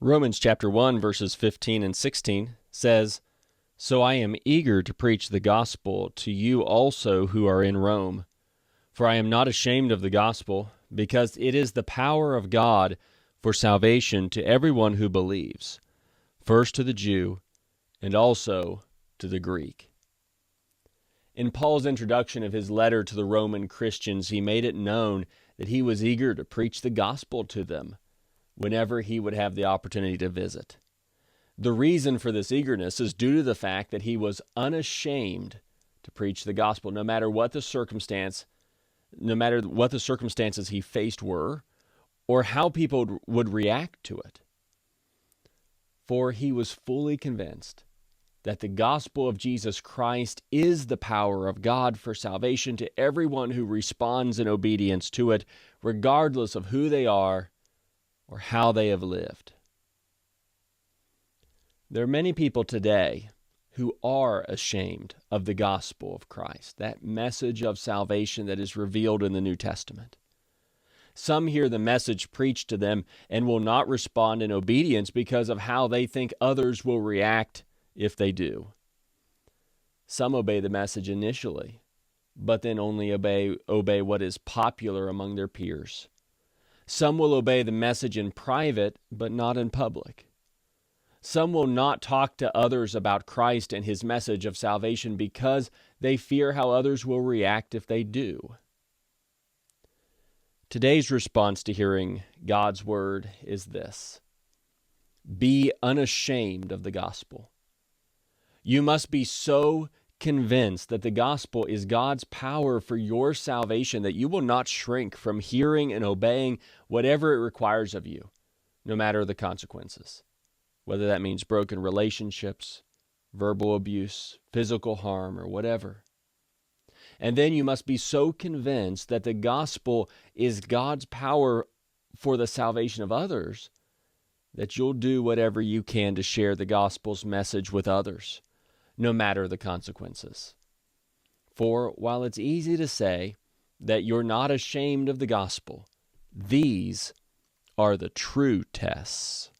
Romans chapter 1, verses 15 and 16 says, "So I am eager to preach the gospel to you also who are in Rome. For I am not ashamed of the gospel, because it is the power of God for salvation to everyone who believes, first to the Jew and also to the Greek." In Paul's introduction of his letter to the Roman Christians, he made it known that he was eager to preach the gospel to them whenever he would have the opportunity to visit. The reason for this eagerness is due to the fact that he was unashamed to preach the gospel, no matter what the circumstances he faced were, or how people would react to it. For he was fully convinced that the gospel of Jesus Christ is the power of God for salvation to everyone who responds in obedience to it, regardless of who they are or how they have lived. There are many people today who are ashamed of the gospel of Christ, that message of salvation that is revealed in the New Testament. Some hear the message preached to them and will not respond in obedience because of how they think others will react if they do. Some obey the message initially, but then only obey what is popular among their peers. Some will obey the message in private, but not in public. Some will not talk to others about Christ and his message of salvation because they fear how others will react if they do. Today's response to hearing God's word is this: be unashamed of the gospel. You must be so convinced that the gospel is God's power for your salvation that you will not shrink from hearing and obeying whatever it requires of you, no matter the consequences, whether that means broken relationships, verbal abuse, physical harm, or whatever. And then you must be so convinced that the gospel is God's power for the salvation of others that you'll do whatever you can to share the gospel's message with others, no matter the consequences. For while it's easy to say that you're not ashamed of the gospel, these are the true tests.